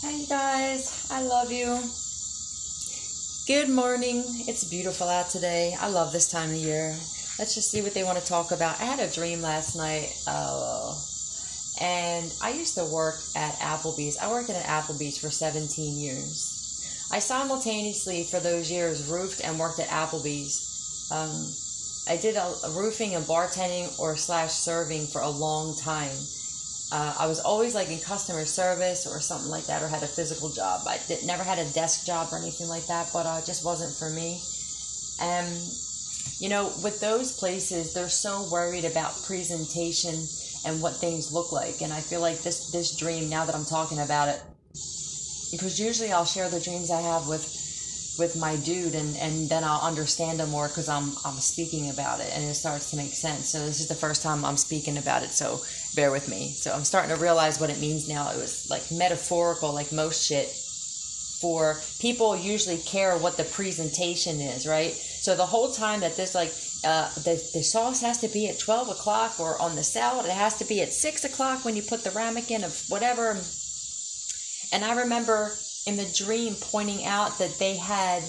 Hi guys, I love you. Good morning. It's beautiful out today. I love this time of year. Let's just see what they want to talk about. I had a dream last night. And I used to work at Applebee's. I worked at an Applebee's for 17 years. I simultaneously, for those years, roofed and worked at Applebee's. I did a roofing and bartending or slash serving for a long time. I was always like in customer service or something like that, or had a physical job. Never had a desk job or anything like that, but it just wasn't for me. And, with those places, they're so worried about presentation and what things look like. And I feel like this dream, now that I'm talking about it, because usually I'll share the dreams I have with my dude, and then I'll understand them more because I'm speaking about it and it starts to make sense. So this is the first time I'm speaking about it, so bear with me. So I'm starting to realize what it means now. It was like metaphorical, like most shit. For people usually care what the presentation is, right? So the whole time that this the sauce has to be at 12 o'clock, or on the salad it has to be at 6 o'clock when you put the ramekin of whatever. And I remember in the dream pointing out that they had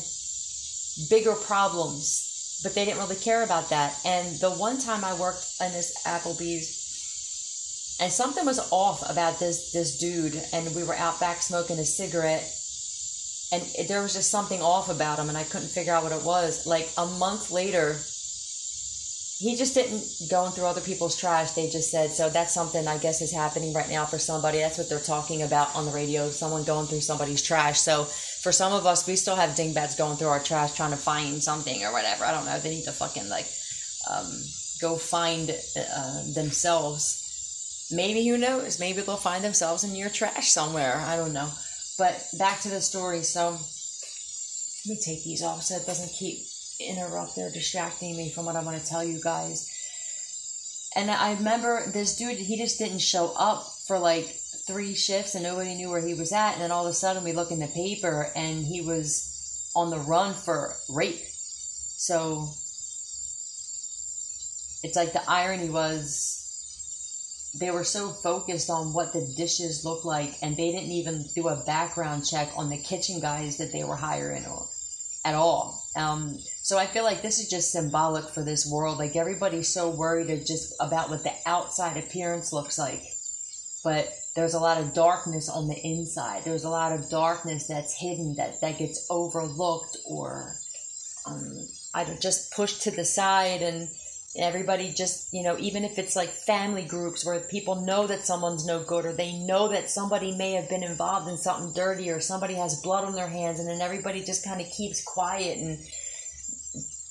bigger problems, but they didn't really care about that. And the one time I worked in this Applebee's, and something was off about this dude, and we were out back smoking a cigarette, and there was just something off about him, and I couldn't figure out what it was. Like a month later, he just didn't going through other people's trash. They just said, so that's something I guess is happening right now for somebody. That's what they're talking about on the radio, someone going through somebody's trash. So for some of us, we still have dingbats going through our trash trying to find something or whatever. I don't know. They need to fucking go find themselves. Maybe, who knows? Maybe they'll find themselves in your trash somewhere. I don't know. But back to the story. So let me take these off so it doesn't keep interrupting or distracting me from what I want to tell you guys. And I remember this dude, he just didn't show up for like 3 shifts and nobody knew where he was at. And then all of a sudden we look in the paper and he was on the run for rape. So it's like the irony was they were so focused on what the dishes looked like, and they didn't even do a background check on the kitchen guys that they were hiring at all. So I feel like this is just symbolic for this world. Like everybody's so worried just about what the outside appearance looks like, but there's a lot of darkness on the inside. There's a lot of darkness that's hidden, that gets overlooked, or just pushed to the side. And everybody just, even if it's like family groups where people know that someone's no good, or they know that somebody may have been involved in something dirty, or somebody has blood on their hands, and then everybody just kind of keeps quiet. And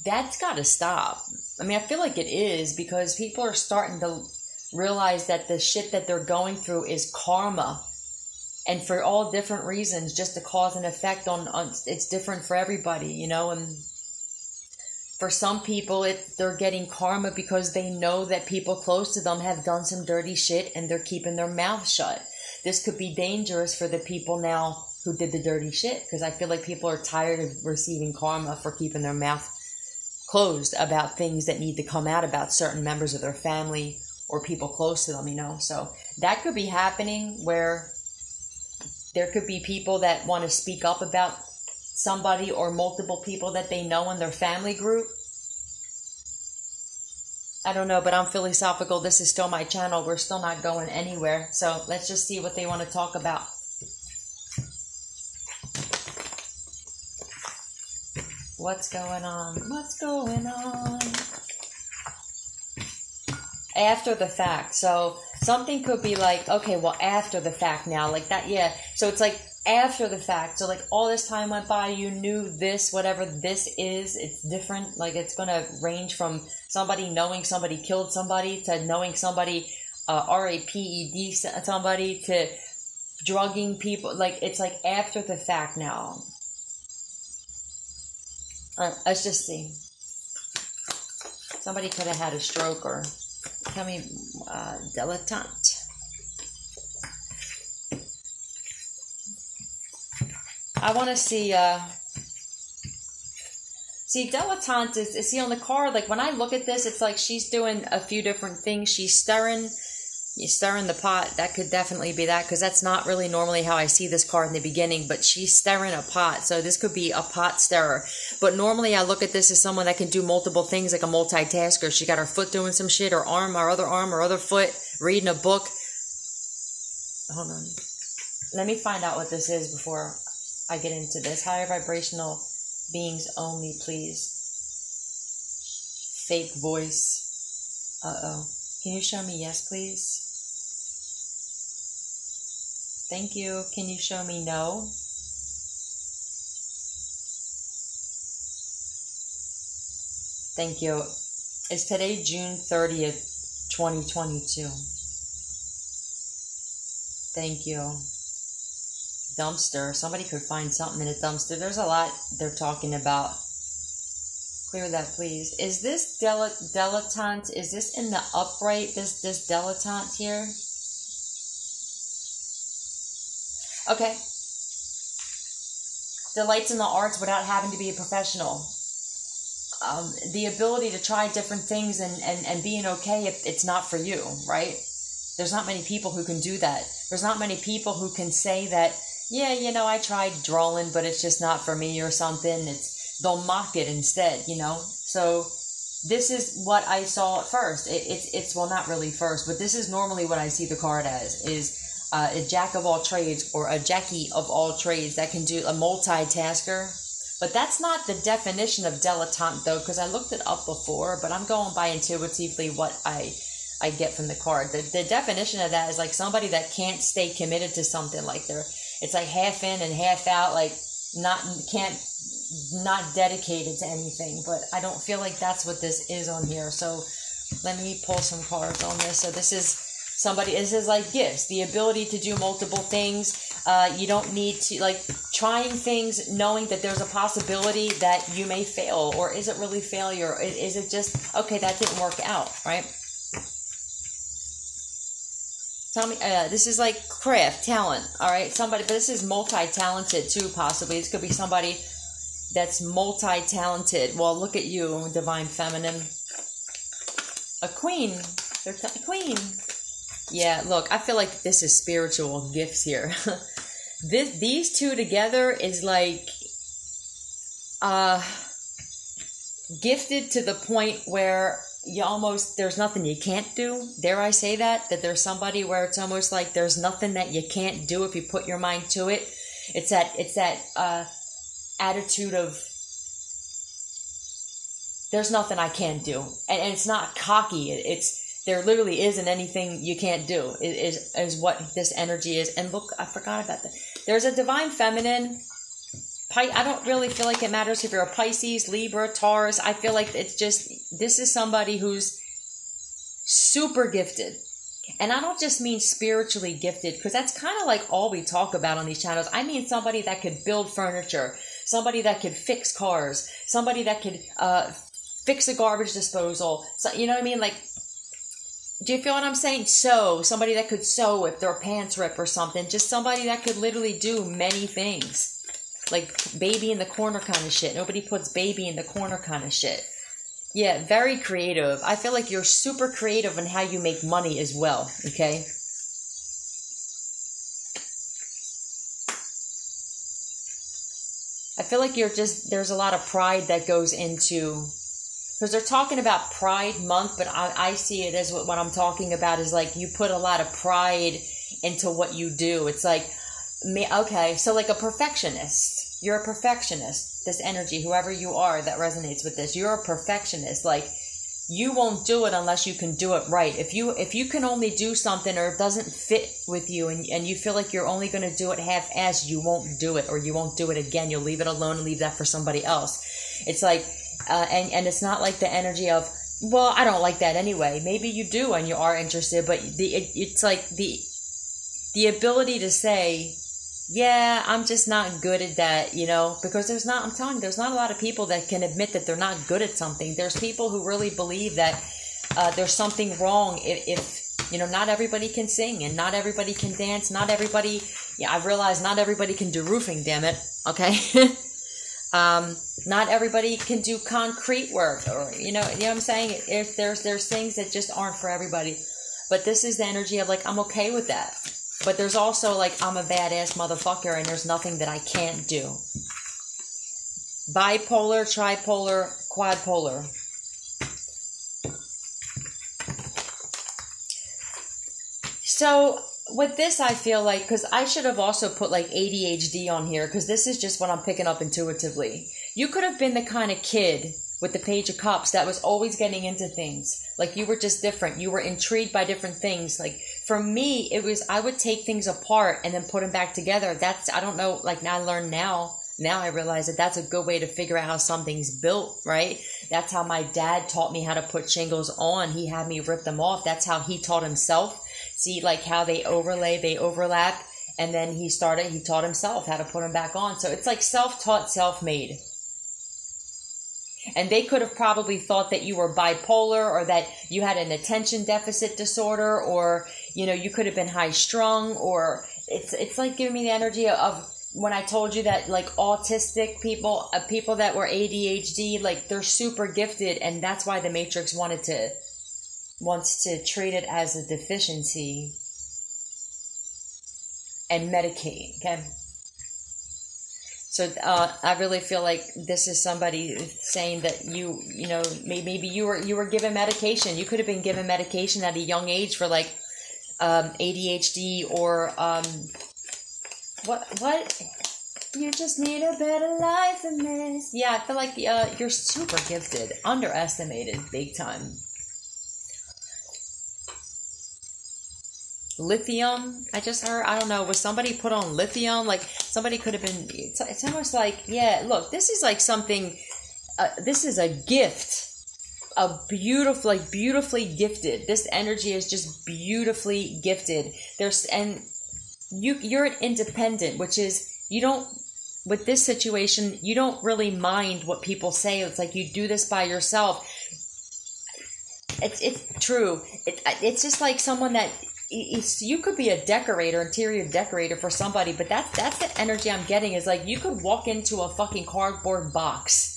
that's got to stop. I mean, I feel like it is, because people are starting to realize that the shit that they're going through is karma, and for all different reasons, just the cause and effect on it's different for everybody, and for some people, they're getting karma because they know that people close to them have done some dirty shit and they're keeping their mouth shut. This could be dangerous for the people now who did the dirty shit, because I feel like people are tired of receiving karma for keeping their mouth closed about things that need to come out about certain members of their family or people close to them, So that could be happening, where there could be people that want to speak up about somebody or multiple people that they know in their family group. I don't know, but I'm philosophical. This is still my channel. We're still not going anywhere. So let's just see what they want to talk about. What's going on? What's going on? After the fact. So something could be like, okay, well, after the fact now, like that. Yeah. So it's like after the fact. So like all this time went by, you knew this, whatever this is, it's different. Like it's going to range from somebody knowing somebody killed somebody, to knowing somebody RAPED somebody, to drugging people. Like it's like after the fact now. Let's just see. Somebody could have had a stroke, or tell me dilettante. I want to see dilettante is see on the card. Like when I look at this, it's like she's doing a few different things. She's stirring You stirring the pot, that could definitely be that, because that's not really normally how I see this card in the beginning, but she's stirring a pot, so this could be a pot stirrer. But normally I look at this as someone that can do multiple things, like a multitasker. She got her foot doing some shit, her arm, her other foot, reading a book. Hold on. Let me find out what this is before I get into this. Higher vibrational beings only, please. Fake voice. Uh-oh. Can you show me yes, please? Thank you. Can you show me no? Thank you. Is today June 30th, 2022? Thank you. Dumpster. Somebody could find something in a dumpster. There's a lot they're talking about. Clear that, please. Is this dilettante? Is this in the upright? This dilettante here? Okay. Delights in the arts without having to be a professional. The ability to try different things and being okay if it's not for you, right? There's not many people who can do that. There's not many people who can say that, yeah, you know, I tried drawing, but it's just not for me or something. They'll mock it instead, you know? So this is what I saw at first. It's well, not really first, but this is normally what I see the card as, is a jack of all trades or a Jackie of all trades that can do a multitasker. But that's not the definition of dilettante, though, because I looked it up before, but I'm going by intuitively what I get from the card. The definition of that is like somebody that can't stay committed to something, like it's like half in and half out, like not dedicated to anything. But I don't feel like that's what this is on here. So let me pull some cards on this. So this is somebody, this is like gifts, the ability to do multiple things. You don't need to, like, trying things, knowing that there's a possibility that you may fail, or is it really failure? Is it just, okay, that didn't work out, right? Tell me, this is like craft, talent, all right? Somebody, but this is multi-talented too, possibly. This could be somebody that's multi-talented. Well, look at you, divine feminine. A queen. They're a queen. Yeah, look, I feel like this is spiritual gifts here. These two together is like gifted to the point where you almost, there's nothing you can't do. Dare I say that there's somebody where it's almost like there's nothing that you can't do if you put your mind to it. It's that attitude of there's nothing I can't do, and it's not cocky. It's there literally isn't anything you can't do, is what this energy is. And look, I forgot about that. There's a divine feminine. I don't really feel like it matters if you're a Pisces, Libra, Taurus. I feel like it's just, this is somebody who's super gifted. And I don't just mean spiritually gifted, because that's kind of like all we talk about on these channels. I mean somebody that could build furniture, somebody that could fix cars, somebody that could fix a garbage disposal. So, you know what I mean? Like, do you feel what I'm saying? Sew. Somebody that could sew if their pants rip or something. Just somebody that could literally do many things. Like baby in the corner kind of shit. Nobody puts baby in the corner kind of shit. Yeah, very creative. I feel like you're super creative in how you make money as well, okay? I feel like there's a lot of pride that goes into, because they're talking about Pride Month, but I see it as what I'm talking about is like you put a lot of pride into what you do. It's like, okay, so like a perfectionist. You're a perfectionist. This energy, whoever you are that resonates with this, you're a perfectionist. Like, you won't do it unless you can do it right. If you can only do something or it doesn't fit with you and you feel like you're only going to do it half-assed, you won't do it, or you won't do it again. You'll leave it alone and leave that for somebody else. It's like, and it's not like the energy of, well, I don't like that anyway. Maybe you do and you are interested, but it's like the ability to say, yeah, I'm just not good at that, you know, because I'm telling you, there's not a lot of people that can admit that they're not good at something. There's people who really believe that there's something wrong if, you know, not everybody can sing and not everybody can dance. Not everybody, yeah, I've realized not everybody can do roofing, damn it, okay? Not everybody can do concrete work, or, you know what I'm saying? There's things that just aren't for everybody. But this is the energy of like, I'm okay with that. But there's also like, I'm a badass motherfucker and there's nothing that I can't do. Bipolar, tripolar, quadpolar. So with this, I feel like, because I should have also put like ADHD on here, because this is just what I'm picking up intuitively. You could have been the kind of kid with the Page of Cups that was always getting into things. Like you were just different. You were intrigued by different things. Like for me, it was, I would take things apart and then put them back together. That's, I don't know, like now I learn now I realize that that's a good way to figure out how something's built, right? That's how my dad taught me how to put shingles on. He had me rip them off. That's how he taught himself. See like how they overlay, they overlap. And then he taught himself how to put them back on. So it's like self-taught, self-made. And they could have probably thought that you were bipolar or that you had an attention deficit disorder or, you know, you could have been high strung or it's like giving me the energy of when I told you that like autistic people, people that were ADHD, like they're super gifted and that's why the Matrix wants to treat it as a deficiency and medicate, okay? So I really feel like this is somebody saying that you know, maybe you were given medication. You could have been given medication at a young age for like ADHD or what? You just need a better life than this. Yeah, I feel like you're super gifted, underestimated, big time. Lithium, I just heard, I don't know, was somebody put on lithium? Like somebody could have been, it's almost like, yeah, look, this is like something, this is a gift, a beautiful, like beautifully gifted. This energy is just beautifully gifted. And you're an independent, which is, you don't, with this situation, you don't really mind what people say. It's like you do this by yourself. It's true. It's just like someone that, you could be a decorator, interior decorator for somebody, but that's the energy I'm getting is like you could walk into a fucking cardboard box.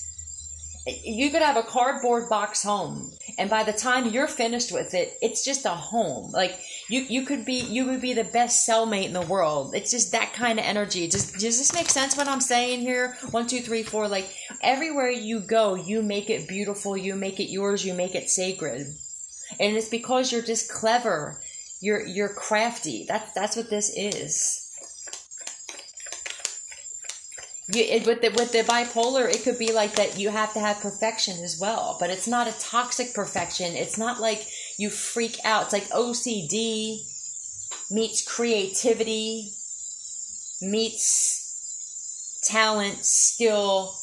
You could have a cardboard box home, and by the time you're finished with it, it's just a home. Like you would be the best cellmate in the world. It's just that kind of energy. Does this make sense what I'm saying here? 1, 2, 3, 4. Like everywhere you go, you make it beautiful, you make it yours, you make it sacred, and it's because you're just clever. You're crafty. That's what this is. With the bipolar, it could be like that. You have to have perfection as well, but it's not a toxic perfection. It's not like you freak out. It's like OCD meets creativity meets talent, skill,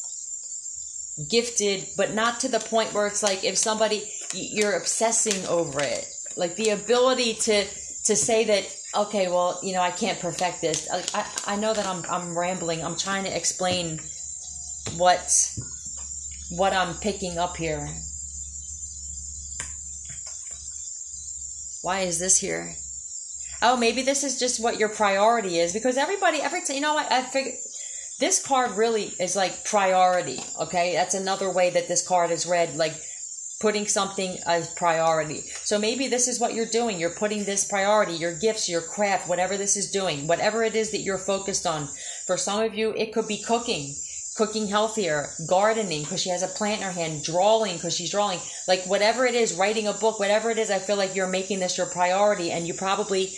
gifted, but not to the point where it's like if somebody you're obsessing over it. Like the ability to say that, okay, well, you know, I can't perfect this. I know that I'm rambling. I'm trying to explain what I'm picking up here. Why is this here? Oh, maybe this is just what your priority is, because every time, you know what, I figured this card really is like priority. Okay, that's another way that this card is read, like putting something as priority. So maybe this is what you're doing. You're putting this priority, your gifts, your craft, whatever this is doing, whatever it is that you're focused on. For some of you, it could be cooking healthier, gardening because she has a plant in her hand, drawing because she's drawing. Like whatever it is, writing a book, whatever it is, I feel like you're making this your priority, and you probably,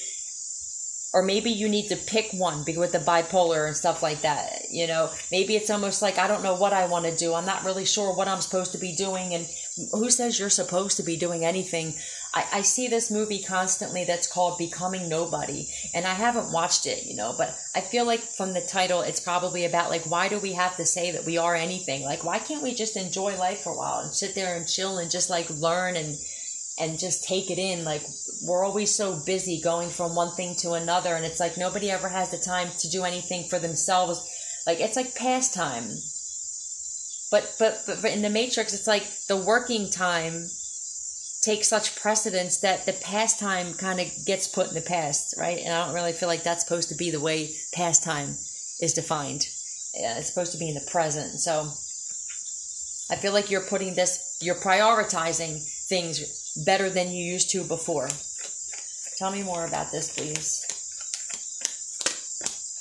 or maybe you need to pick one with the bipolar and stuff like that. You know, maybe it's almost like, I don't know what I want to do. I'm not really sure what I'm supposed to be doing. And who says you're supposed to be doing anything? I see this movie constantly that's called Becoming Nobody. And I haven't watched it, you know, but I feel like from the title, it's probably about like, why do we have to say that we are anything? Like, why can't we just enjoy life for a while and sit there and chill and just like learn and just take it in? Like, we're always so busy going from one thing to another, and it's like nobody ever has the time to do anything for themselves. Like, it's like pastime. But in the Matrix, it's like the working time takes such precedence that the pastime kind of gets put in the past, right? And I don't really feel like that's supposed to be the way pastime is defined. Yeah, it's supposed to be in the present. So I feel like you're prioritizing things better than you used to before. Tell me more about this, please.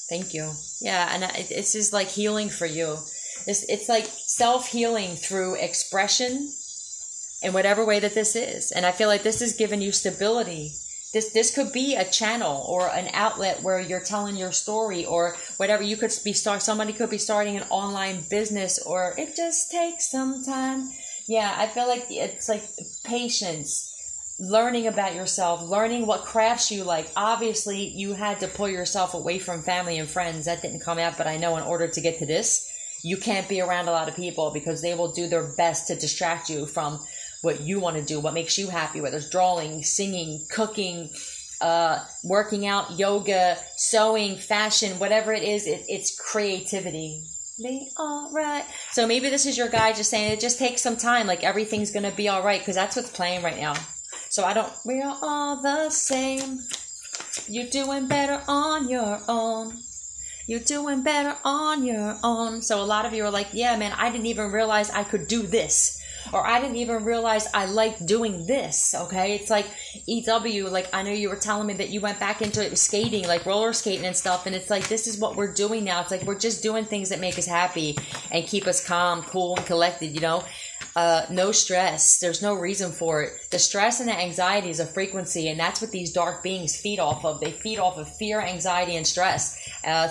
Thank you. Yeah, and it's just like healing for you. It's like self-healing through expression in whatever way that this is. And I feel like this is giving you stability. This could be a channel or an outlet where you're telling your story or whatever. You could be somebody could be starting an online business, or it just takes some time. Yeah, I feel like it's like patience, learning about yourself, learning what crafts you like. Obviously, you had to pull yourself away from family and friends. That didn't come out, but I know in order to get to this, you can't be around a lot of people because they will do their best to distract you from what you want to do, what makes you happy, whether it's drawing, singing, cooking, working out, yoga, sewing, fashion, whatever it is, it's creativity. Be all right. So maybe this is your guy just saying it just takes some time, like everything's going to be all right, because that's what's playing right now. So we are all the same. You're doing better on your own. You're doing better on your own. So a lot of you are like, yeah, man, I didn't even realize I could do this. Or I didn't even realize I liked doing this, okay? It's like EW, like I know you were telling me that you went back into skating, like roller skating and stuff, and it's like this is what we're doing now. It's like we're just doing things that make us happy and keep us calm, cool, and collected, you know? No stress. There's no reason for it. The stress and the anxiety is a frequency, and that's what these dark beings feed off of. They feed off of fear, anxiety, and stress.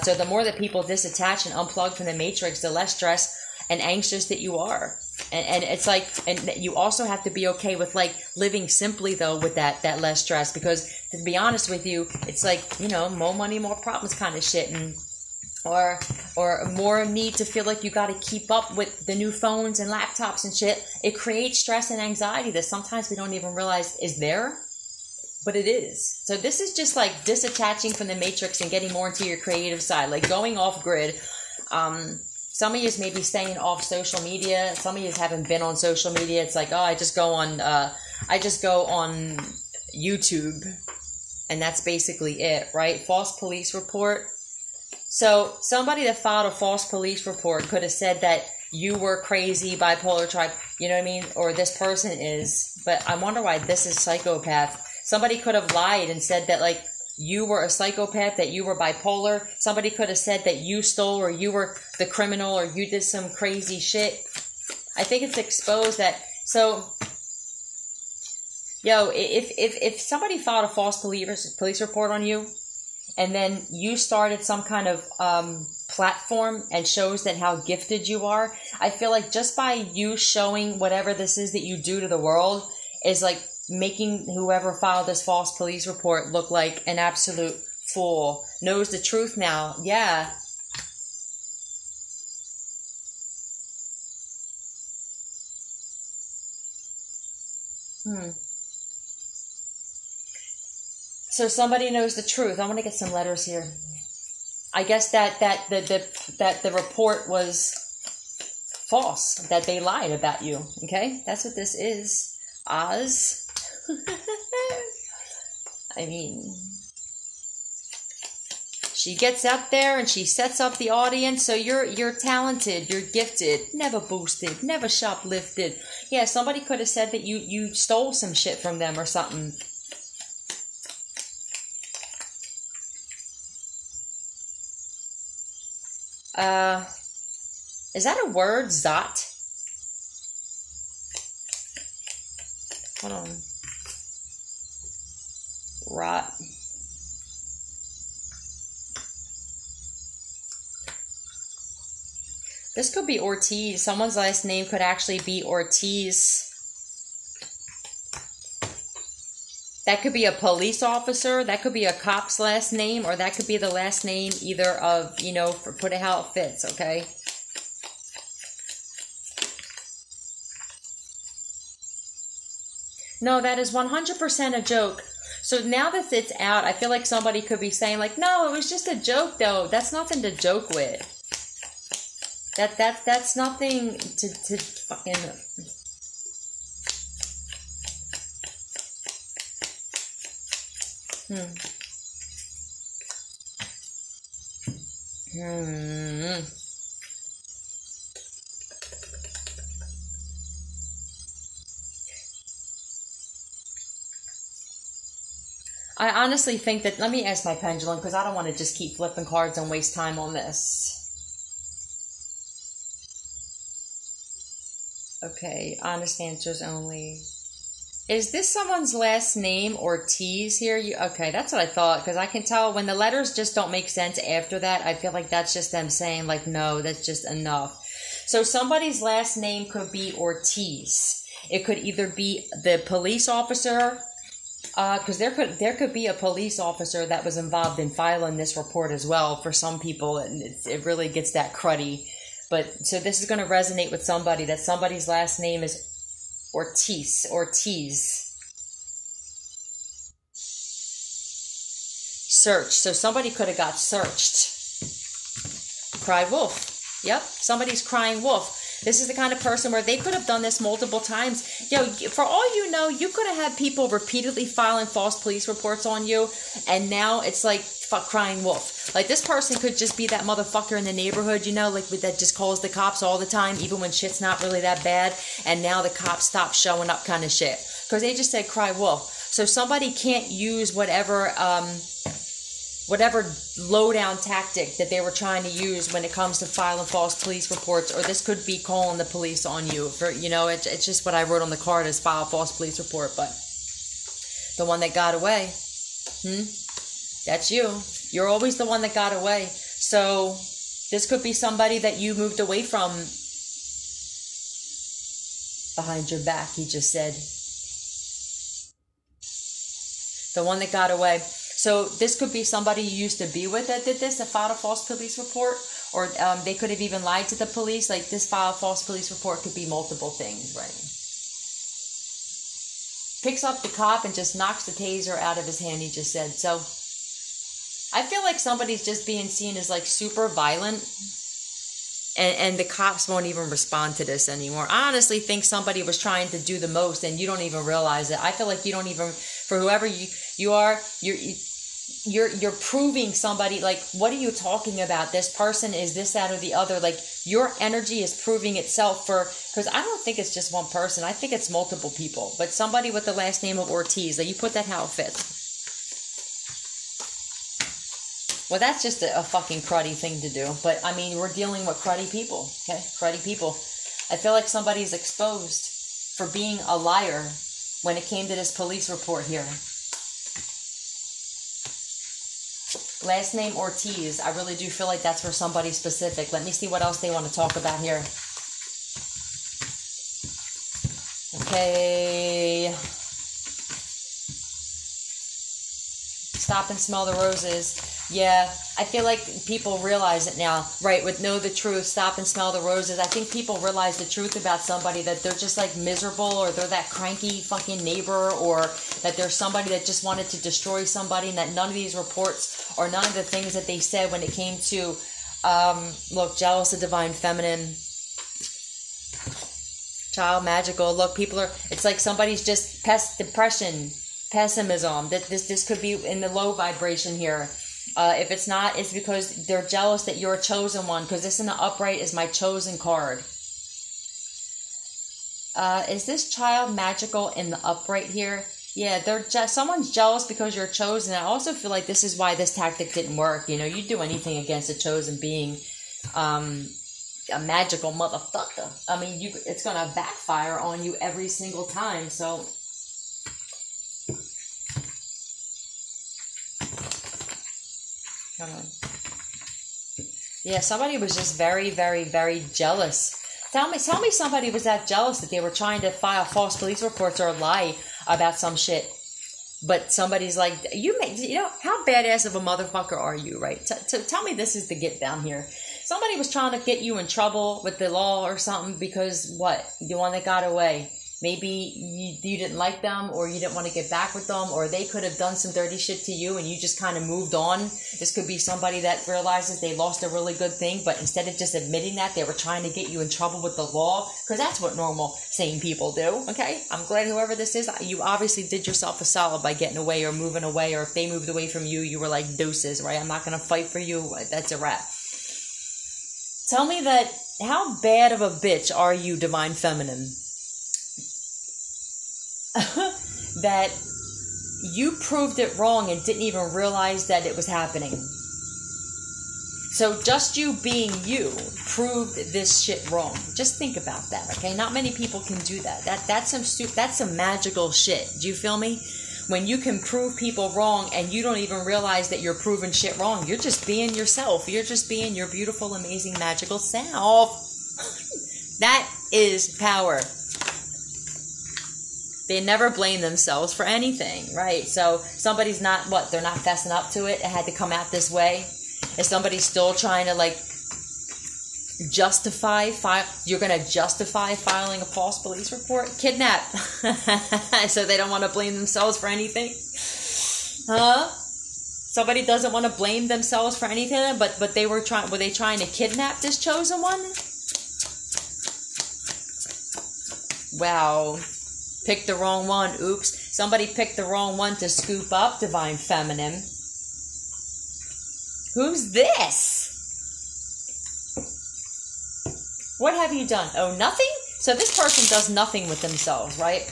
So the more that people disattach and unplug from the matrix, the less stress and anxious that you are. And it's like, and you also have to be okay with like living simply though with that less stress, because to be honest with you, it's like, you know, more money, more problems kind of shit, and or more need to feel like you got to keep up with the new phones and laptops and shit. It creates stress and anxiety that sometimes we don't even realize is there, but it is. So this is just like disattaching from the matrix and getting more into your creative side, like going off grid. Some of you may be staying off social media. Some of you haven't been on social media. It's like, oh, I just go on YouTube, and that's basically it, right? False police report. So somebody that filed a false police report could have said that you were crazy, bipolar type, you know what I mean? Or this person is, but I wonder why this is psychopath. Somebody could have lied and said that like you were a psychopath, that you were bipolar. Somebody could have said that you stole, or you were the criminal, or you did some crazy shit. I think it's exposed that. So, yo, if somebody filed a false police report on you, and then you started some kind of platform and shows that how gifted you are, I feel like just by you showing whatever this is that you do to the world is like making whoever filed this false police report look like an absolute fool. Knows the truth now. Yeah. So somebody knows the truth. I want to get some letters here. I guess that the report was false, that they lied about you. Okay? That's what this is. Oz. I mean, she gets up there and she sets up the audience. So you're talented, you're gifted, never boosted, never shoplifted. Yeah, somebody could have said that you stole some shit from them or something. Is that a word? Zot? Hold on. Rot. This could be Ortiz. Someone's last name could actually be Ortiz. That could be a police officer. That could be a cop's last name, or that could be the last name either of, you know, put it how it fits, okay? No, that is 100% a joke. So now that it's out, I feel like somebody could be saying like, no, it was just a joke though. That's nothing to joke with. That's nothing to fucking... I honestly think that, let me ask my pendulum, because I don't want to just keep flipping cards and waste time on this. Okay, honest answers only. Is this someone's last name Ortiz here? Okay, that's what I thought, because I can tell when the letters just don't make sense after that. I feel like that's just them saying, like, no, that's just enough. So somebody's last name could be Ortiz. It could either be the police officer, because there could be a police officer that was involved in filing this report as well. For some people, and it really gets that cruddy. But so this is going to resonate with somebody, that somebody's last name is Ortiz. Search. So somebody could have got searched. Cried wolf. Yep, somebody's crying wolf. This is the kind of person where they could have done this multiple times. For all you know, you could have had people repeatedly filing false police reports on you, and now it's like fuck crying wolf. Like, this person could just be that motherfucker in the neighborhood, like that just calls the cops all the time, even when shit's not really that bad, and now the cops stop showing up kind of shit. Because they just said cry wolf. So somebody can't use whatever low-down tactic that they were trying to use when it comes to filing false police reports, or this could be calling the police on you. It's just what I wrote on the card is file a false police report, but the one that got away, that's you. You're always the one that got away. So this could be somebody that you moved away from behind your back, he just said. The one that got away. So this could be somebody you used to be with that did this, that filed a false police report, or they could have even lied to the police. Like, this file false police report could be multiple things, right? Picks up the cop and just knocks the taser out of his hand, he just said. So I feel like somebody's just being seen as like super violent, and the cops won't even respond to this anymore. I honestly think somebody was trying to do the most and you don't even realize it. I feel like you don't even, for whoever you are, you're proving somebody, like, what are you talking about? This person is this, that, or the other. Like, your energy is proving itself because I don't think it's just one person. I think it's multiple people. But somebody with the last name of Ortiz, like, you put that how it fits. Well, that's just a fucking cruddy thing to do. But, I mean, we're dealing with cruddy people, okay? Cruddy people. I feel like somebody's exposed for being a liar when it came to this police report here. Last name Ortiz. I really do feel like that's for somebody specific. Let me see what else they want to talk about here. Okay. Stop and smell the roses. Yeah, I feel like people realize it now, right? With know the truth, stop and smell the roses. I think people realize the truth about somebody, that they're just like miserable, or they're that cranky fucking neighbor, or that there's somebody that just wanted to destroy somebody, and that none of these reports or none of the things that they said when it came to, look, jealous of divine feminine, child magical. Look, it's like somebody's just depression, pessimism. That this could be in the low vibration here. If it's not, it's because they're jealous that you're a chosen one, because this in the upright is my chosen card. Is this child magical in the upright here? Yeah, someone's jealous because you're chosen. I also feel like this is why this tactic didn't work. You'd do anything against a chosen being, a magical motherfucker. I mean, it's going to backfire on you every single time, so... Yeah, somebody was just very, very, very jealous. Tell me somebody was that jealous that they were trying to file false police reports or lie about some shit. But somebody's like, how badass of a motherfucker are you, right? Tell me this is the get down here. Somebody was trying to get you in trouble with the law or something because what? The one that got away. Maybe you didn't like them, or you didn't want to get back with them, or they could have done some dirty shit to you and you just kind of moved on. This could be somebody that realizes they lost a really good thing, but instead of just admitting that, they were trying to get you in trouble with the law, because that's what normal, sane people do, okay? I'm glad whoever this is, you obviously did yourself a solid by getting away or moving away, or if they moved away from you, you were like, deuces, right? I'm not going to fight for you. That's a wrap. Tell me that, how bad of a bitch are you, divine feminine? That you proved it wrong and didn't even realize that it was happening. So just you being you proved this shit wrong. Just think about that, okay? Not many people can do that. That's some magical shit. Do you feel me? When you can prove people wrong and you don't even realize that you're proving shit wrong. You're just being yourself. You're just being your beautiful, amazing, magical self. That is power. They never blame themselves for anything, right? So somebody's not, they're not fessing up to it. It had to come out this way. Is somebody still trying to you're going to justify filing a false police report? Kidnap. So they don't want to blame themselves for anything? Huh? Somebody doesn't want to blame themselves for anything, but were they trying to kidnap this chosen one? Wow. Picked the wrong one. Oops. Somebody picked the wrong one to scoop up Divine Feminine. Who's this? What have you done? Oh, nothing? So this person does nothing with themselves, right?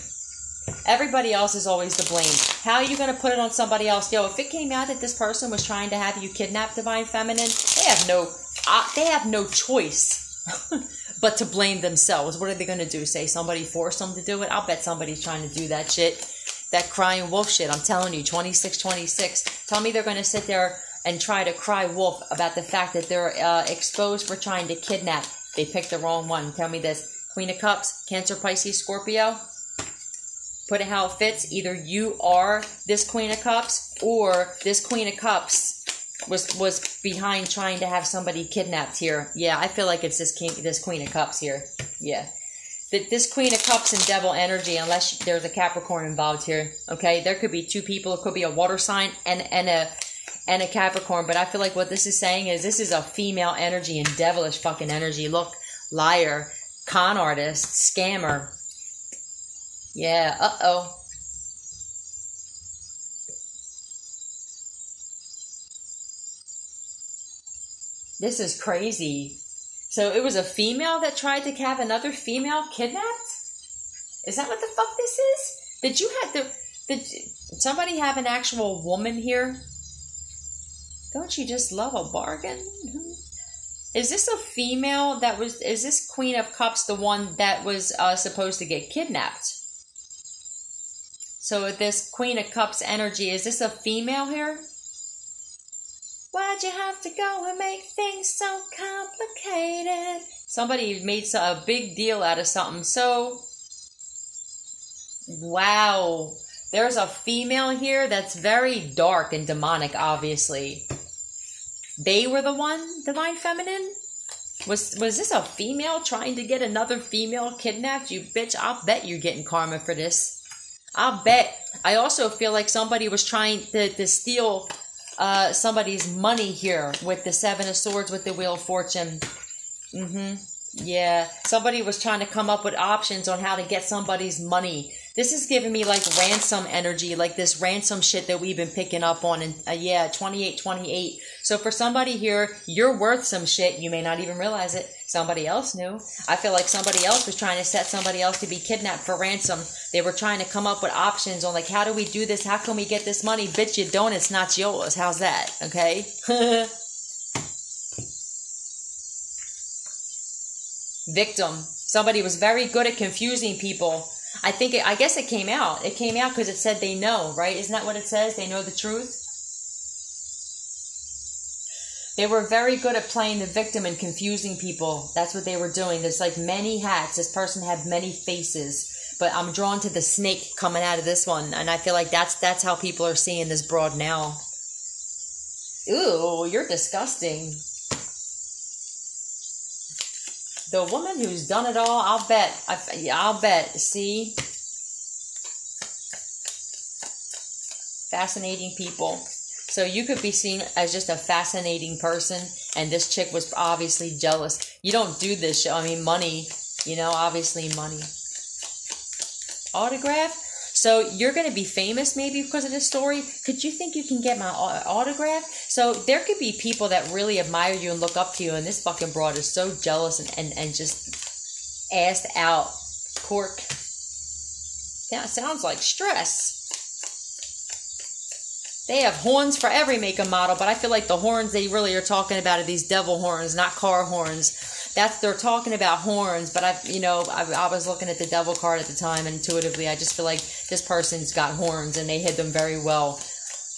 Everybody else is always to blame. How are you going to put it on somebody else? Yo, if it came out that this person was trying to have you kidnap Divine Feminine, they have no choice but to blame themselves. What are they going to do? Say somebody forced them to do it? I'll bet somebody's trying to do that shit. That crying wolf shit. I'm telling you, 2626. Tell me they're going to sit there and try to cry wolf about the fact that they're exposed for trying to kidnap. They picked the wrong one. Tell me this. Queen of Cups, Cancer, Pisces, Scorpio. Put it how it fits. Either you are this Queen of Cups or this Queen of Cups was behind trying to have somebody kidnapped here. Yeah, I feel like it's this Queen of Cups here. Yeah. This Queen of Cups and Devil energy, unless there's a Capricorn involved here. Okay? There could be two people. It could be a water sign and a Capricorn, but I feel like what this is saying is this is a female energy and devilish fucking energy. Look, liar, con artist, scammer. Yeah, uh-oh. This is crazy. So it was a female that tried to have another female kidnapped? Is that what the fuck this is? Did somebody have an actual woman here? Don't you just love a bargain? Is this a female is this Queen of Cups the one that was supposed to get kidnapped? So this Queen of Cups energy, is this a female here? Why'd you have to go and make things so complicated? Somebody made a big deal out of something. So, wow. There's a female here that's very dark and demonic, obviously. They were the one, Divine Feminine? Was this a female trying to get another female kidnapped? You bitch, I'll bet you're getting karma for this. I'll bet. I also feel like somebody was trying to steal somebody's money here with the Seven of Swords with the Wheel of Fortune. Yeah. Somebody was trying to come up with options on how to get somebody's money. This is giving me like ransom energy, like this ransom shit that we've been picking up on. And yeah, 2828. So for somebody here, you're worth some shit. You may not even realize it. Somebody else knew. I feel like somebody else was trying to set somebody else to be kidnapped for ransom. They were trying to come up with options on like, how do we do this? How can we get this money? Bitch, you don't. It's not yours. How's that? Okay. Victim. Somebody was very good at confusing people. I guess it came out. It came out because it said they know, right? Isn't that what it says? They know the truth. They were very good at playing the victim and confusing people. That's what they were doing. There's like many hats. This person had many faces. But I'm drawn to the snake coming out of this one. And I feel like that's how people are seeing this broad now. Ooh, you're disgusting. The woman who's done it all, I'll bet. See? Fascinating people. So you could be seen as just a fascinating person, and this chick was obviously jealous. You don't do this shit. I mean, money, obviously money. Autograph? So you're going to be famous maybe because of this story. Could you think you can get my autograph? So there could be people that really admire you and look up to you, and this fucking broad is so jealous and just assed out. Cork. That sounds like stress. They have horns for every make and model, but I feel like the horns they really are talking about are these devil horns, not car horns. They're talking about horns, but I was looking at the devil card at the time, and intuitively I just feel like this person's got horns, and they hid them very well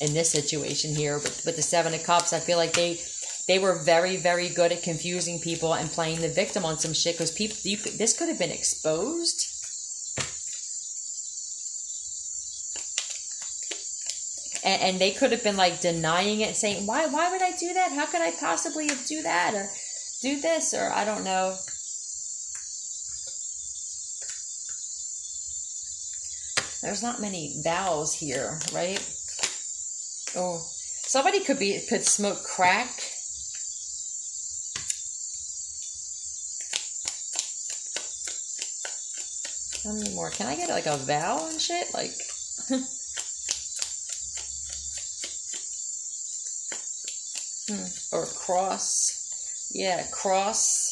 in this situation here. But with the Seven of Cups, I feel like they were very, very good at confusing people and playing the victim on some shit, because this could have been exposed. And they could have been like denying it, saying, why would I do that? How could I possibly do that? Or do this? Or I don't know. There's not many vowels here, right? Oh, somebody could smoke crack. How many more? Can I get like a vowel and shit? Like... Or cross. Yeah, cross.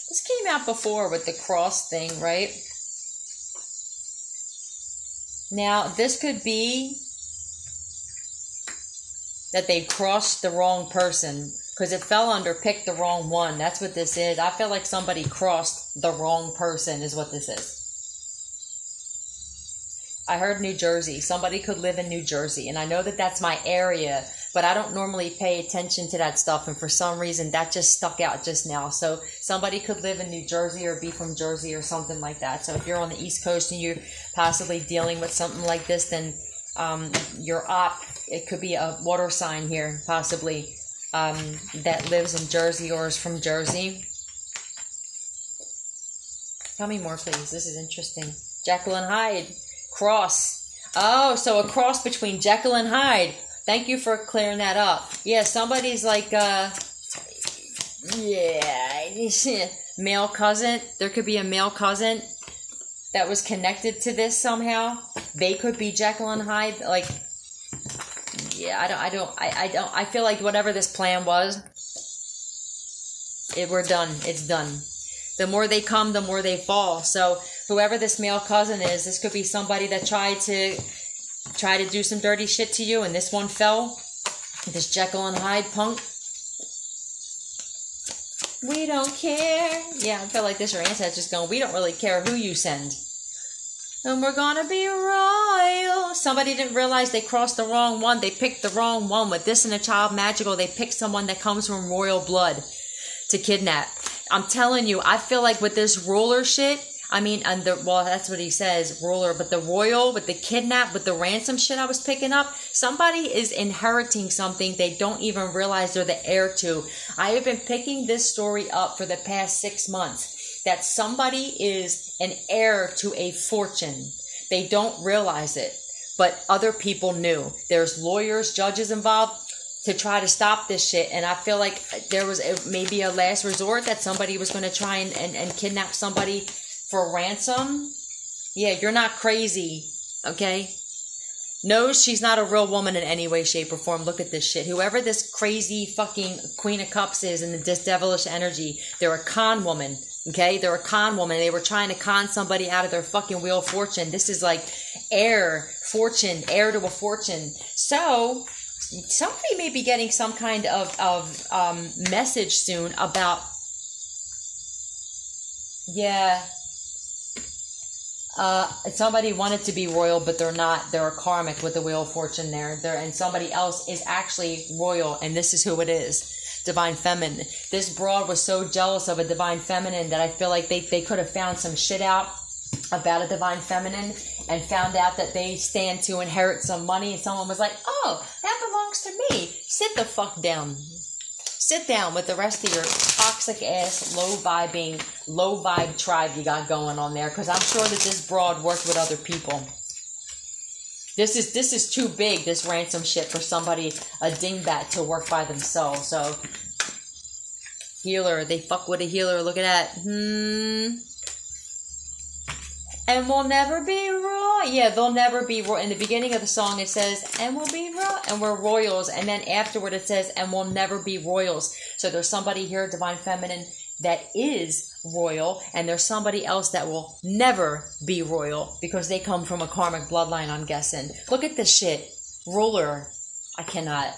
This came out before with the cross thing, right? Now, this could be that they crossed the wrong person, because it fell under pick the wrong one. That's what this is. I feel like somebody crossed the wrong person is what this is. I heard New Jersey. Somebody could live in New Jersey. And I know that that's my area, but I don't normally pay attention to that stuff. And for some reason, that just stuck out just now. So somebody could live in New Jersey or be from Jersey or something like that. So if you're on the East Coast and you're possibly dealing with something like this, then your op, it could be a water sign here, possibly, that lives in Jersey or is from Jersey. Tell me more, please. This is interesting. Jekyll and Hyde. Cross. Oh, so a cross between Jekyll and Hyde. Thank you for clearing that up. Yeah, somebody's like, male cousin. There could be a male cousin that was connected to this somehow. They could be Jekyll and Hyde. Like, yeah, I feel like whatever this plan was, we're done. It's done. The more they come, the more they fall. So whoever this male cousin is, this could be somebody that tried to do some dirty shit to you, and this one fell. This Jekyll and Hyde punk. We don't care. Yeah, I feel like this, your ancestors going, we don't really care who you send. And we're gonna be royal. Somebody didn't realize they crossed the wrong one. They picked the wrong one. With this and a child magical, they picked someone that comes from royal blood to kidnap. I'm telling you, I feel like with this ruler shit, well, that's what he says, ruler, but the royal, with the kidnap, with the ransom shit I was picking up, somebody is inheriting something they don't even realize they're the heir to. I have been picking this story up for the past 6 months, that somebody is an heir to a fortune. They don't realize it, but other people knew. There's lawyers, judges involved to try to stop this shit, and I feel like there was maybe a last resort that somebody was going to try and kidnap somebody for ransom. Yeah, you're not crazy, okay? Knows she's not a real woman in any way, shape, or form. Look at this shit. Whoever this crazy fucking Queen of Cups is and this devilish energy, they're a con woman, okay? They're a con woman. They were trying to con somebody out of their fucking wheel of fortune. This is like heir to a fortune. So somebody may be getting some kind of message soon about, somebody wanted to be royal, but they're not. They're a karmic with the Wheel of Fortune there. And somebody else is actually royal, and this is who it is. Divine Feminine. This broad was so jealous of a Divine Feminine that I feel like they could have found some shit out about a Divine Feminine and found out that they stand to inherit some money, and someone was like, oh, that belongs to me. Sit the fuck down. Sit down with the rest of your toxic ass, low vibe tribe you got going on there, because I'm sure that this broad worked with other people. This is too big, this ransom shit, for somebody, a dingbat, to work by themselves. So, healer, they fuck with a healer. Look at that. And we'll never be royal. Yeah, they'll never be royal. In the beginning of the song, it says, and we'll be royal, and we're royals. And then afterward, it says, and we'll never be royals. So there's somebody here, Divine Feminine, that is royal, and there's somebody else that will never be royal because they come from a karmic bloodline, I'm guessing. Look at this shit. Ruler. I cannot.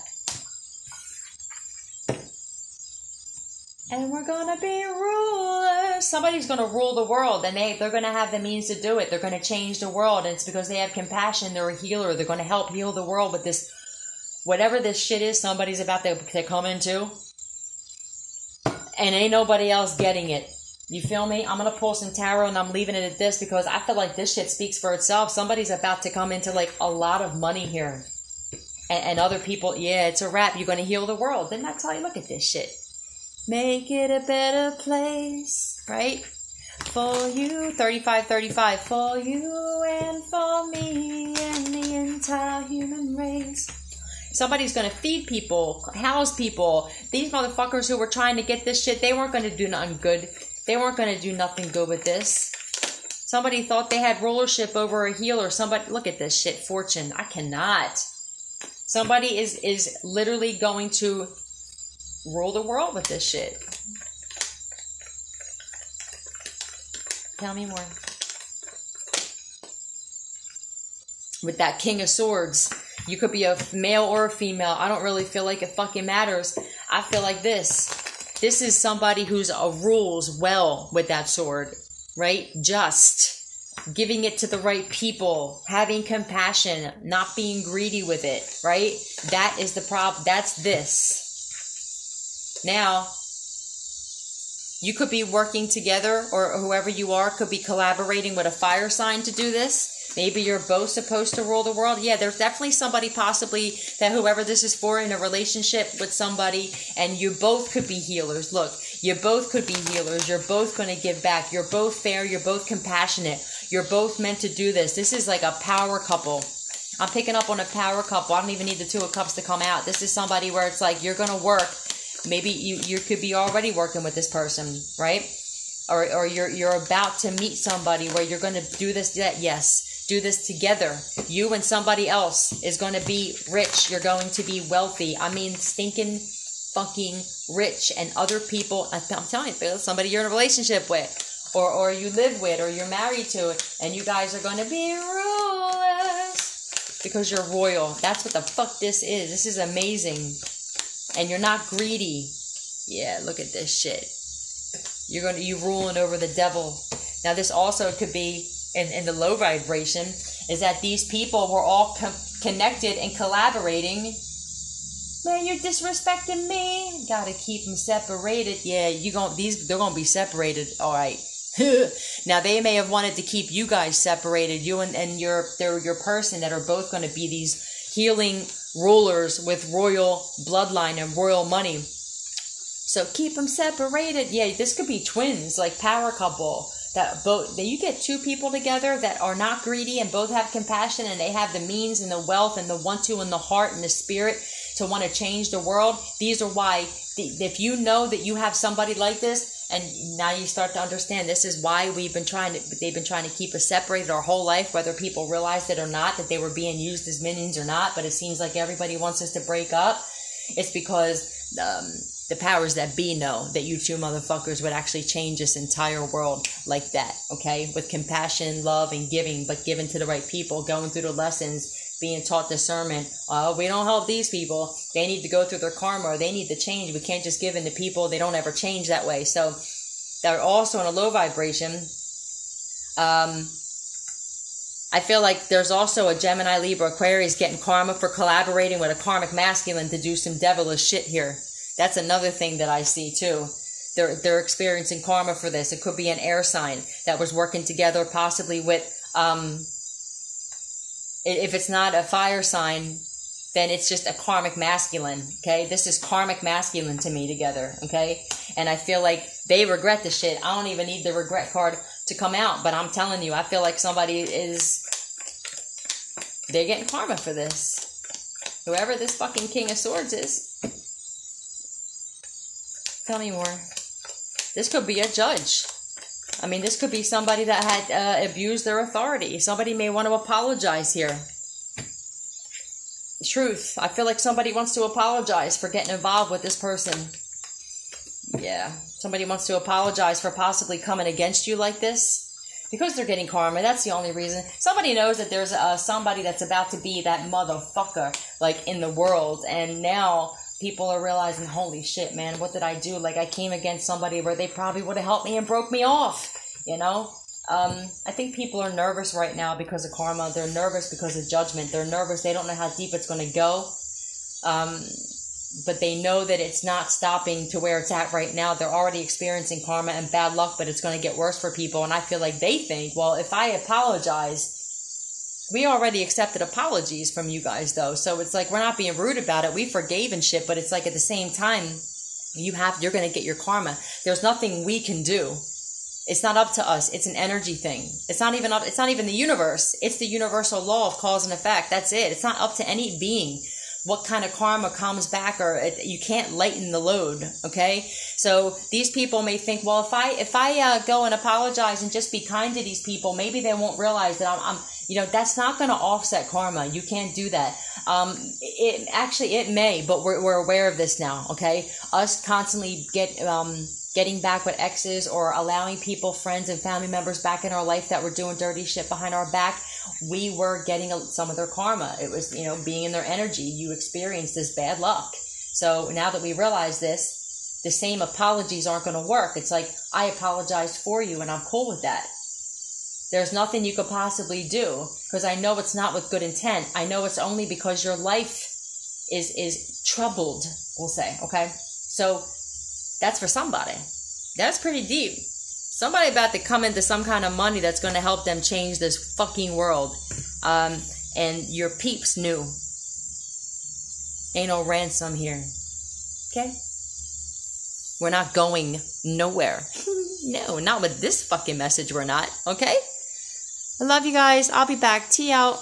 And we're going to be rulers. Somebody's going to rule the world, and they're going to have the means to do it. They're going to change the world, and it's because they have compassion. They're a healer. They're going to help heal the world with this, whatever this shit is somebody's about to come into. And ain't nobody else getting it. You feel me? I'm going to pull some tarot, and I'm leaving it at this because I feel like this shit speaks for itself. Somebody's about to come into like a lot of money here. And other people, yeah, it's a wrap. You're going to heal the world. Didn't I tell you? Look at this shit. Make it a better place, right? For you, 35, for you and for me and the entire human race. Somebody's going to feed people, house people. These motherfuckers who were trying to get this shit, they weren't going to do nothing good. They weren't going to do nothing good with this. Somebody thought they had rulership over a healer. Somebody, look at this shit, fortune. I cannot. Somebody is literally going to rule the world with this shit. Tell me more. With that King of Swords, you could be a male or a female. I don't really feel like it fucking matters. I feel like this is somebody who's rules well with that sword, right? Just giving it to the right people, having compassion, not being greedy with it, right? That is the problem. That's this. Now, you could be working together, or whoever you are could be collaborating with a fire sign to do this. Maybe you're both supposed to rule the world. Yeah, there's definitely somebody possibly that whoever this is for in a relationship with somebody, and you both could be healers. Look, you both could be healers. You're both going to give back. You're both fair. You're both compassionate. You're both meant to do this. This is like a power couple. I'm picking up on a power couple. I don't even need the Two of Cups to come out. This is somebody where it's like you're going to work. Maybe you could be already working with this person, right? Or you're about to meet somebody where you're going to do this, that, yes, do this together. You and somebody else is going to be rich. You're going to be wealthy. I mean, stinking fucking rich. And other people, I'm telling you, somebody you're in a relationship with, or you live with, or you're married to, and you guys are going to be rulers because you're royal. That's what the fuck this is. This is amazing. And you're not greedy. Yeah, look at this shit. You ruling over the devil. Now this also could be in the low vibration, is that these people were all connected and collaborating. Man, you're disrespecting me. Gotta keep them separated. Yeah, they're gonna be separated. All right. Now they may have wanted to keep you guys separated, you and your person, that are both going to be these healing rulers with royal bloodline and royal money. So keep them separated. Yeah, this could be twins, like power couple. That you get two people together that are not greedy and both have compassion, and they have the means and the wealth and the want to and the heart and the spirit to want to change the world. These are why, if you know that you have somebody like this, and now you start to understand, this is why they've been trying to keep us separated our whole life, whether people realized it or not, that they were being used as minions or not. But it seems like everybody wants us to break up. It's because the powers that be know that you two motherfuckers would actually change this entire world like that, okay? With compassion, love, and giving, but given to the right people, going through the lessons, being taught discernment. We don't help these people. They need to go through their karma, or they need to change. We can't just give in to people. They don't ever change that way. So they're also in a low vibration. I feel like there's also a Gemini, Libra, Aquarius getting karma for collaborating with a karmic masculine to do some devilish shit here. That's another thing that I see too. They're experiencing karma for this. It could be an air sign that was working together, possibly with if it's not a fire sign, then it's just a karmic masculine, okay? This is karmic masculine to me together, okay? And I feel like they regret the shit. I don't even need the regret card to come out, but I'm telling you, I feel like they're getting karma for this. Whoever this fucking King of Swords is. Tell me more. This could be a judge. I mean, this could be somebody that had abused their authority. Somebody may want to apologize here. Truth. I feel like somebody wants to apologize for getting involved with this person. Yeah. Somebody wants to apologize for possibly coming against you like this. Because they're getting karma. That's the only reason. Somebody knows that there's somebody that's about to be that motherfucker, like, in the world. And now people are realizing, holy shit, man, what did I do? Like, I came against somebody where they probably would have helped me and broke me off, you know? I think people are nervous right now because of karma. They're nervous because of judgment. They're nervous. They don't know how deep it's going to go. But they know that it's not stopping to where it's at right now. They're already experiencing karma and bad luck, but it's going to get worse for people. And I feel like they think, well, if I apologize, we already accepted apologies from you guys, though. So it's like, we're not being rude about it. We forgave and shit, but it's like at the same time, you're going to get your karma. There's nothing we can do. It's not up to us. It's an energy thing. It's not even the universe. It's the universal law of cause and effect. That's it. It's not up to any being what kind of karma comes back, or you can't lighten the load. Okay. So these people may think, well, if I go and apologize and just be kind to these people, maybe they won't realize that I'm that's not going to offset karma. You can't do that. It may, but we're aware of this now. Okay. Us constantly getting back with exes or allowing people, friends and family members back in our life that were doing dirty shit behind our back, we were getting some of their karma. It was, being in their energy. You experienced this bad luck. So now that we realize this, the same apologies aren't going to work. It's like, I apologized for you and I'm cool with that. There's nothing you could possibly do because I know it's not with good intent. I know it's only because your life is troubled, we'll say. Okay. So that's for somebody. That's pretty deep. Somebody about to come into some kind of money that's going to help them change this fucking world. And your peeps knew. Ain't no ransom here. Okay? We're not going nowhere. No, not with this fucking message we're not. Okay? I love you guys. I'll be back. Tea out.